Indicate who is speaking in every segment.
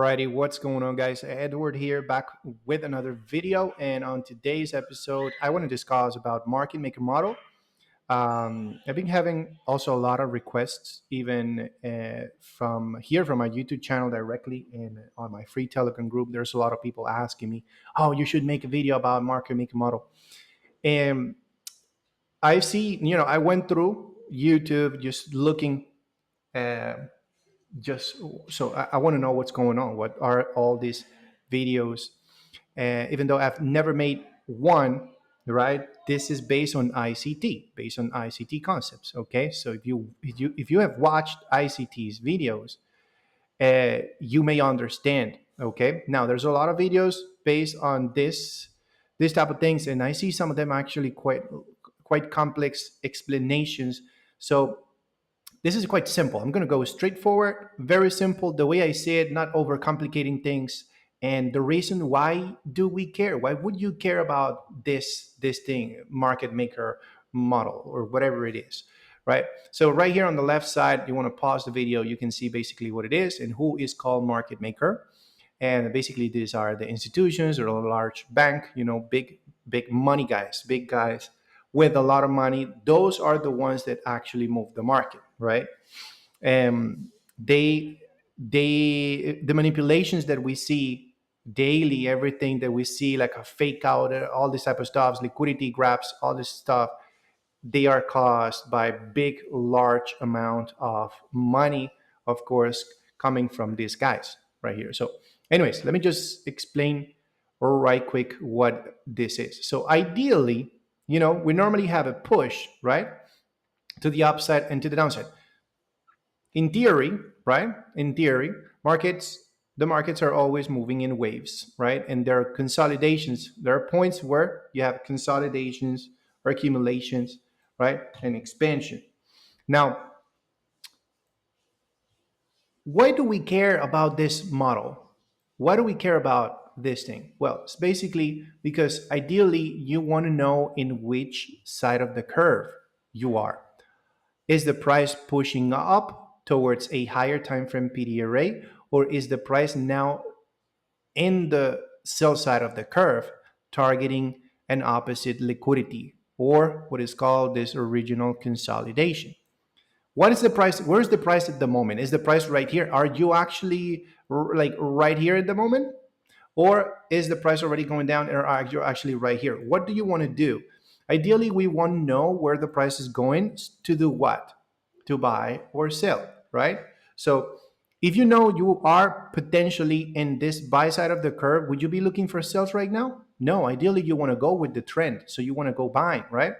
Speaker 1: Alrighty, what's going on, guys? Edward here, back with another video. And on today's episode, I want to discuss about market maker model. I've been having also a lot of requests, even from my YouTube channel directly and on my free Telegram group. There's a lot of people asking me, "Oh, you should make a video about market maker model." And I see, I went through YouTube just looking. Uh, just so I want to know what's going on. What are all these videos? Even though I've never made one, right? This is based on ICT, based on ICT concepts. Okay, so if you have watched ICT's videos, you may understand. Okay, now there's a lot of videos based on this type of things, and I see some of them actually quite complex explanations. So this is quite simple. I'm going to go straightforward, very simple. The way I say it, not overcomplicating things. And the reason why do we care? Why would you care about this thing, market maker model or whatever it is, right? So right here on the left side, you want to pause the video. You can see basically what it is and who is called market maker. And basically, these are the institutions or a large bank, big money guys, big guys with a lot of money. Those are the ones that actually move the market, right? Um, the manipulations that we see daily, everything that we see, like a fake out, all this type of stuff, liquidity grabs, all this stuff, they are caused by big, large amount of money, of course, coming from these guys right here. So, anyways, let me just explain right quick what this is. So, ideally, we normally have a push, right, to the upside and to the downside. In theory, right? In theory, the markets are always moving in waves, right? And there are consolidations. There are points where you have consolidations or accumulations, right? And expansion. Now, why do we care about this model? Why do we care about this thing? Well, it's basically because ideally you want to know in which side of the curve you are. Is the price pushing up towards a higher time frame PD array, or is the price now in the sell side of the curve targeting an opposite liquidity, or what is called this original consolidation? What is the price? Where's the price at the moment? Is the price right here? Are you actually like right here at the moment? Or is the price already going down or are you actually right here? What do you want to do? Ideally, we want to know where the price is going to do what? To buy or sell, right? So if you know you are potentially in this buy side of the curve, would you be looking for sales right now? No, ideally you want to go with the trend. So you want to go buying, right?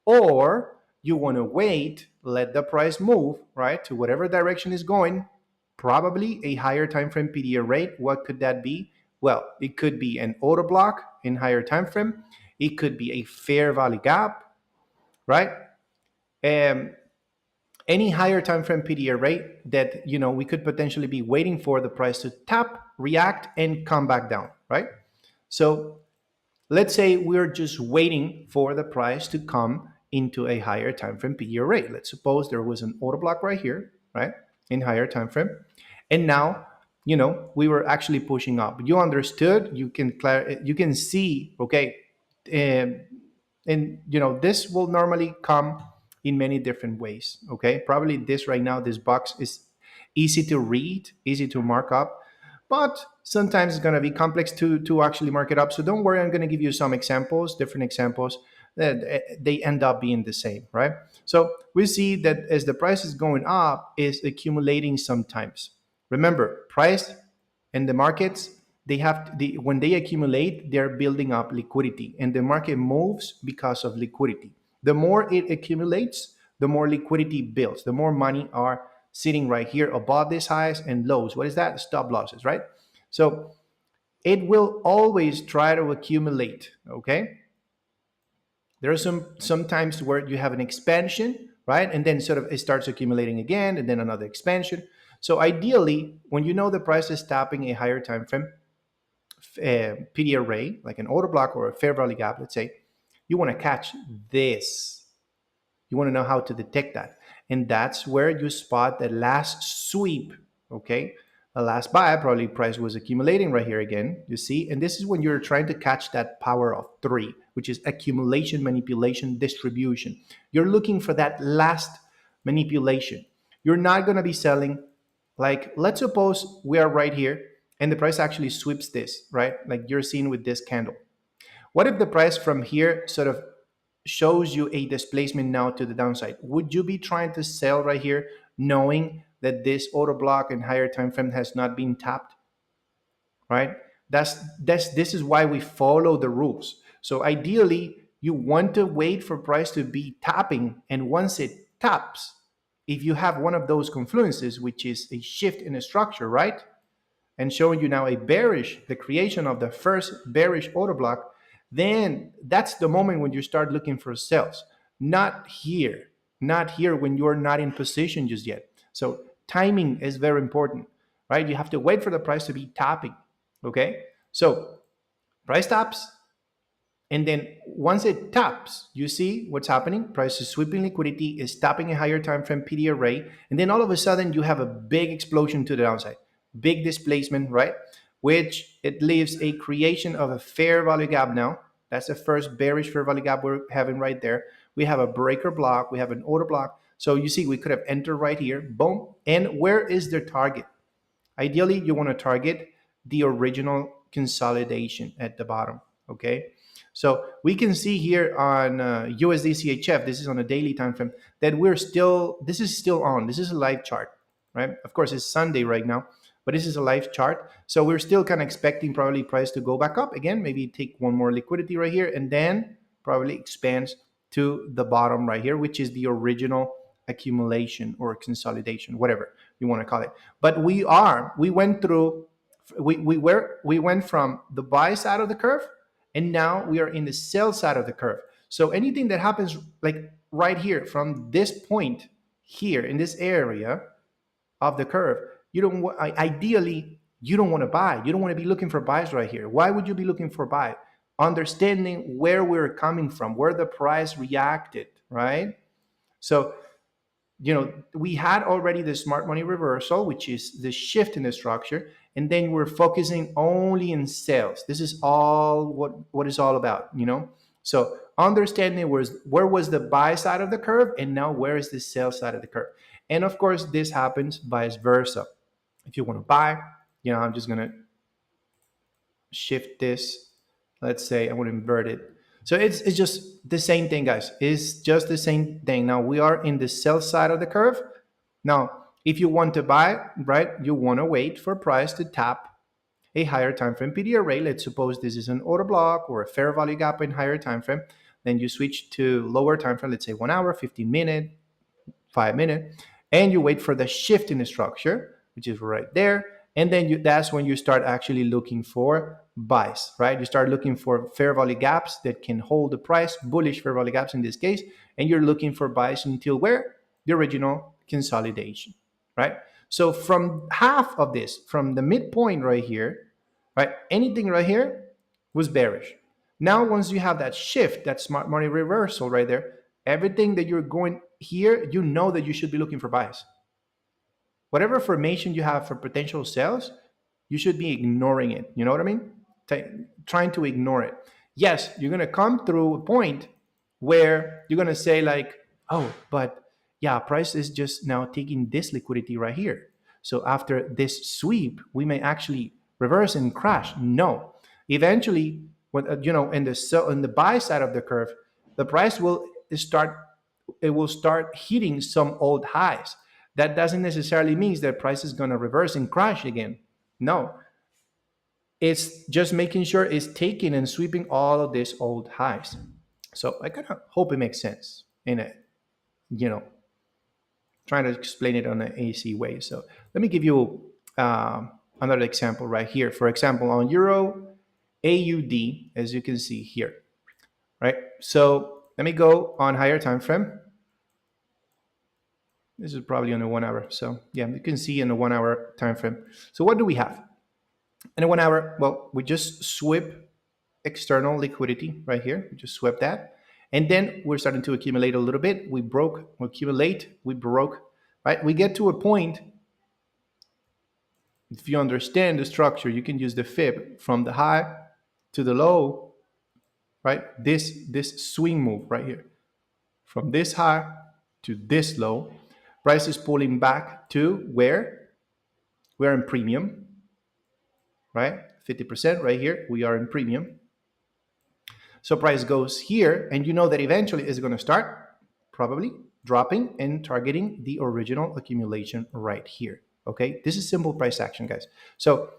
Speaker 1: Or you want to wait, let the price move, right, to whatever direction is going, probably a higher time frame PDA rate. What could that be? Well, it could be an auto block in higher time frame. It could be a fair value gap, right? Um, any higher time frame PDA rate that we could potentially be waiting for the price to tap, react, and come back down, right? So let's say we're just waiting for the price to come into a higher time frame PDA rate. Let's suppose there was an order block right here, right, in higher time frame, and now we were actually pushing up. You understood? You can see, okay, and this will normally come in many different ways. Okay, probably this right now, this box is easy to read, easy to mark up, but sometimes it's going to be complex to actually mark it up. So don't worry, I'm going to give you some examples, different examples that they end up being the same, right? So we see that as the price is going up, is accumulating sometimes. Remember, price and the markets, they have when they accumulate, they're building up liquidity, and the market moves because of liquidity. The more it accumulates, the more liquidity builds, the more money are sitting right here above these highs and lows. What is that? Stop losses, right? So it will always try to accumulate. Okay, there are some times where you have an expansion, right, and then sort of it starts accumulating again, and then another expansion. So ideally, when you know the price is tapping a higher time frame PD array, like an order block or a fair value gap, let's say, you want to catch this. You want to know how to detect that. And that's where you spot the last sweep, okay, a last buy, probably price was accumulating right here again, you see, and this is when you're trying to catch that power of three, which is accumulation, manipulation, distribution. You're looking for that last manipulation. You're not going to be selling, like, let's suppose we are right here and the price actually sweeps this, right? Like you're seeing with this candle. What if the price from here sort of shows you a displacement now to the downside? Would you be trying to sell right here knowing that this order block and higher time frame has not been tapped, right? This is why we follow the rules. So ideally, you want to wait for price to be tapping, and once it taps, if you have one of those confluences, which is a shift in the structure, right? And showing you now a bearish, the creation of the first bearish order block, then that's the moment when you start looking for sales. Not here, not here when you're not in position just yet. So timing is very important, right? You have to wait for the price to be tapping, okay? So price taps, and then once it taps, you see what's happening. Price is sweeping liquidity, is tapping a higher time frame PD array, and then all of a sudden you have a big explosion to the downside, big displacement, right? Which it leaves a creation of a fair value gap now. That's the first bearish fair value gap we're having right there. We have a breaker block, we have an order block. So you see we could have entered right here, boom. And where is their target? Ideally, you want to target the original consolidation at the bottom, okay? So we can see here on USD CHF, this is on a daily time frame, that this is still on. This is a live chart, right? Of course, it's Sunday right now, but this is a live chart. So we're still kind of expecting probably price to go back up again, maybe take one more liquidity right here, and then probably expands to the bottom right here, which is the original accumulation or consolidation, whatever you want to call it. But we went through, we went from the buy side of the curve, and now we are in the sell side of the curve. So anything that happens like right here from this point here in this area of the curve, you don't ideally you don't want to buy. You don't want to be looking for buys right here. Why would you be looking for buy? Understanding where we're coming from, where the price reacted, right? So we had already the smart money reversal, which is the shift in the structure, and then we're focusing only in sales. This is all what is all about, So understanding where was the buy side of the curve, and now where is the sell side of the curve. And of course, this happens vice versa. If you want to buy, I'm just going to shift this. Let's say I want to invert it. So it's just the same thing, guys. It's just the same thing. Now we are in the sell side of the curve. Now, if you want to buy, right, you want to wait for price to tap a higher time frame PD array. Let's suppose this is an order block or a fair value gap in higher time frame. Then you switch to lower time frame, let's say 1 hour, 15 minute, 5 minute, and you wait for the shift in the structure, which is right there. And then that's when you start actually looking for buys, right? You start looking for fair value gaps that can hold the price, bullish fair value gaps in this case, and you're looking for buys until where? The original consolidation, right? So from half of this, from the midpoint right here, right, anything right here was bearish. Now, once you have that shift, that smart money reversal right there, everything that you're going here, you know that you should be looking for buys. Whatever formation you have for potential sales, you should be ignoring it. You know what I mean? Trying to ignore it. Yes, you're going to come through a point where you're going to say like, oh, but yeah, price is just now taking this liquidity right here. So after this sweep, we may actually reverse and crash. No. Eventually, when in the buy side of the curve, the price will start hitting some old highs. That doesn't necessarily mean that price is going to reverse and crash again. No, it's just making sure it's taking and sweeping all of these old highs. So I kind of hope it makes sense in it, trying to explain it on an AC way. So let me give you another example right here. For example, on Euro AUD, as you can see here, right? So let me go on higher time frame. This is probably on a 1 hour. So yeah, you can see in a 1 hour time frame. So what do we have? In a 1 hour, well, we just sweep external liquidity right here. We just swept that. And then we're starting to accumulate a little bit. We broke, right? We get to a point If you understand the structure, you can use the fib from the high to the low, right? This swing move right here, from this high to this low, price is pulling back to where we're in premium, right? 50% right here, we are in premium. So price goes here, and you know that eventually it's going to start probably dropping and targeting the original accumulation right here. Okay, this is simple price action, guys. So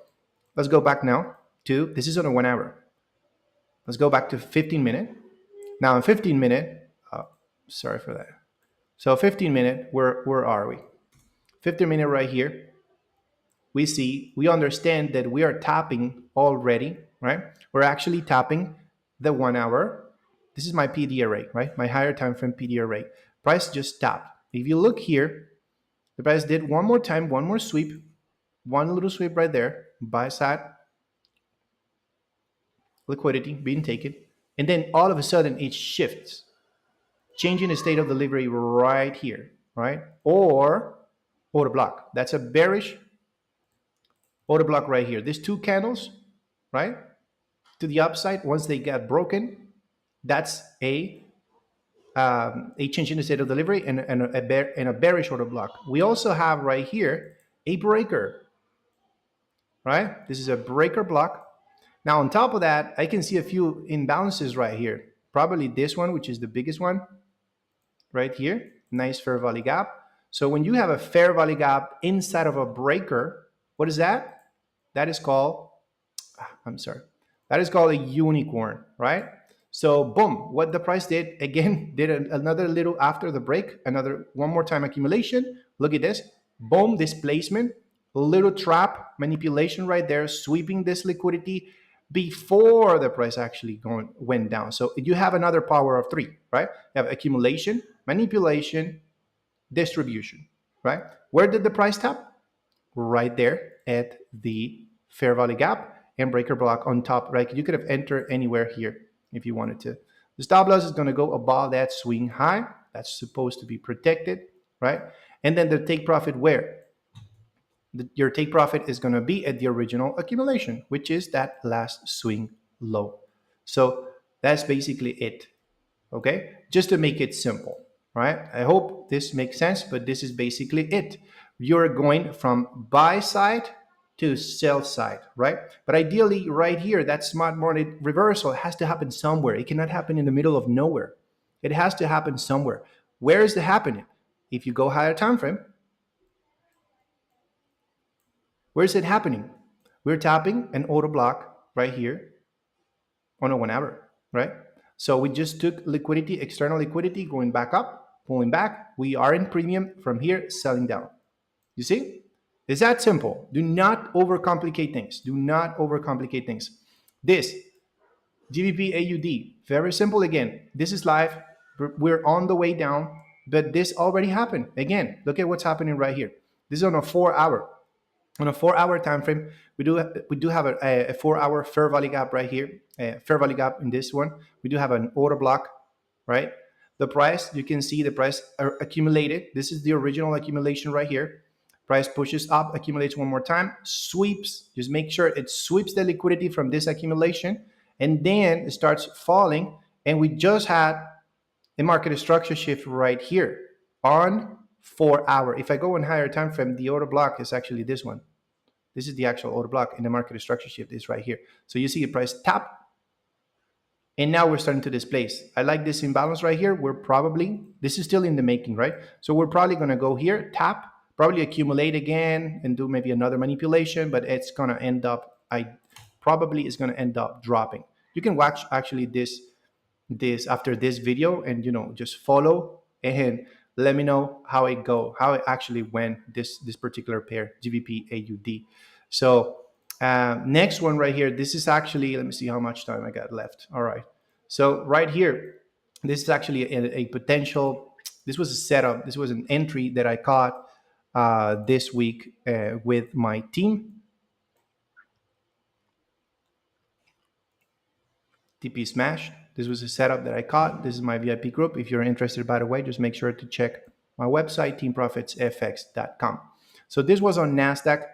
Speaker 1: let's go back now to, this is on a 1 hour. Let's go back to 15-minute. Now in 15-minute, sorry for that. So 15-minute, where are we? 15-minute right here. We understand that we are tapping already, right? We're actually tapping the 1 hour. This is my PD array, right? My higher time frame PD array. Price just tapped. If you look here, the price did one more time, one more sweep, one little sweep right there, buy side, liquidity being taken, and then all of a sudden it shifts, changing the state of delivery right here, right? Or order block. That's a bearish order block right here. These two candles, right, to the upside, once they get broken, that's a change in the state of delivery and a bearish order block. We also have right here a breaker, right? This is a breaker block. Now on top of that, I can see a few imbalances right here. Probably this one, which is the biggest one, right here. Nice fair value gap. So when you have a fair value gap inside of a breaker, what is that? That is called, that is called a unicorn, right? So boom, what the price did, again, did another little after the break, one more time accumulation. Look at this, boom, displacement, little trap manipulation right there, sweeping this liquidity before the price actually went down. So you have another power of 3, right? You have accumulation, manipulation, distribution, right? Where did the price tap? Right there at the fair value gap and breaker block on top, right? You could have entered anywhere here if you wanted to. The stop loss is going to go above that swing high. That's supposed to be protected, right? And then the take profit where? Your take profit is going to be at the original accumulation, which is that last swing low. So that's basically it, okay? Just to make it simple, right? I hope this makes sense, but this is basically it. You're going from buy side to sell side, right? But ideally right here, that smart market reversal has to happen somewhere. It cannot happen in the middle of nowhere. It has to happen somewhere. Where is it happening? If you go higher time frame, where is it happening? We're tapping an order block right here on a 1 hour, right? So we just took liquidity, external liquidity, going back up, pulling back. We are in premium from here, selling down. You see? It's that simple. Do not overcomplicate things. Do not overcomplicate things. This, GBP AUD, very simple again. This is live. We're on the way down, but this already happened. Again, look at what's happening right here. This is on a 4 hour. On a 4 hour time frame, we do have a 4 hour fair value gap right here, a fair value gap in this one. We do have an order block, right? The price, you can see the price accumulated. This is the original accumulation right here. Price pushes up, accumulates one more time, sweeps, just make sure it sweeps the liquidity from this accumulation, and then it starts falling. And we just had a market structure shift right here on 4 hour. If I go in higher time frame, the order block is actually this one. This is the actual order block, and the market structure shift is right here. So you see the price tap, and now we're starting to displace. I like this imbalance right here. This is still in the making, right? So we're probably going to go here, tap, probably accumulate again and do maybe another manipulation, but it's going to end up, it's going to end up dropping. You can watch actually this after this video, and just follow and let me know how it actually went, this particular pair, GBP AUD. So next one right here, this is actually, let me see how much time I got left. All right, so right here, this is actually a potential, this was a setup, this was an entry that I caught this week with my team. TP smash. This was a setup that I caught. This is my VIP group. If you're interested, by the way, just make sure to check my website, teamprofitsenglish.com. So this was on Nasdaq.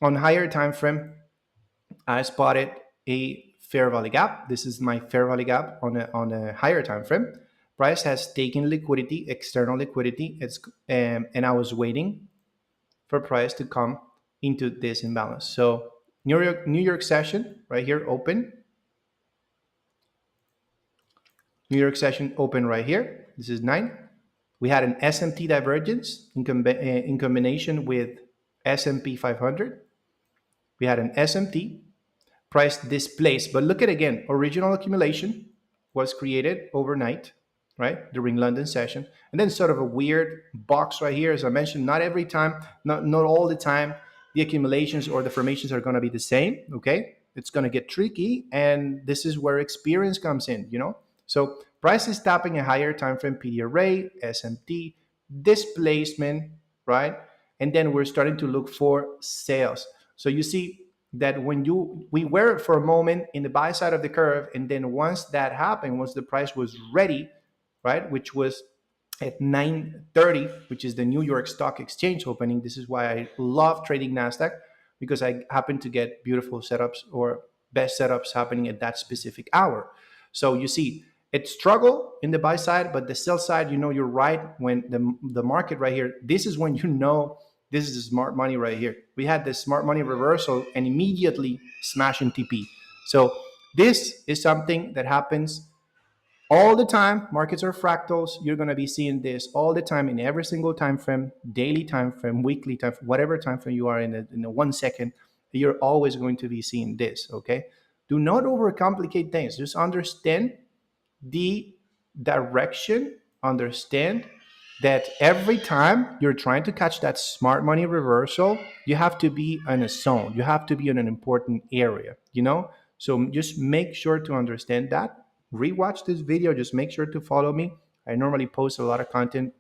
Speaker 1: On higher time frame, I spotted a fair value gap. This is my fair value gap on a higher time frame. Price has taken liquidity, external liquidity. And I was waiting for price to come into this imbalance. So New York session right here open. New York session open right here. This is 9. We had an SMT divergence in combination with S&P 500. We had an SMT price displaced. But look at again, original accumulation was created overnight, right, during London session. And then sort of a weird box right here. As I mentioned, not every time, not all the time, the accumulations or the formations are going to be the same, okay? It's going to get tricky. And this is where experience comes in, you know? So price is tapping a higher time frame PD array, SMT, displacement, right? And then we're starting to look for sales. So you see, that when we were for a moment in the buy side of the curve, and then once that happened, once the price was ready, right, which was at 9:30, which is the New York Stock Exchange opening. This is why I love trading Nasdaq, because I happen to get beautiful setups or best setups happening at that specific hour. So you see, it struggled in the buy side, but the sell side, you know, you're right. When the market right here, this is when you know this is smart money right here. We had this smart money reversal and immediately smash in TP. So this is something that happens all the time. Markets are fractals. You're going to be seeing this all the time in every single time frame, daily time frame, weekly time frame, whatever time frame you are in a 1 second. You're always going to be seeing this. Okay. Do not overcomplicate things. Just understand the direction. Understand that every time you're trying to catch that smart money reversal, you have to be in a zone. You have to be in an important area, you know? So just make sure to understand that. Rewatch this video. Just make sure to follow me. I normally post a lot of content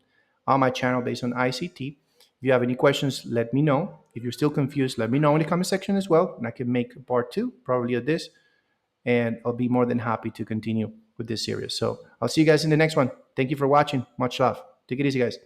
Speaker 1: on my channel based on ICT. If you have any questions, let me know. If you're still confused, let me know in the comment section as well. And I can make part 2 probably of this. And I'll be more than happy to continue with this series. So I'll see you guys in the next one. Thank you for watching. Much love. Take it easy, guys.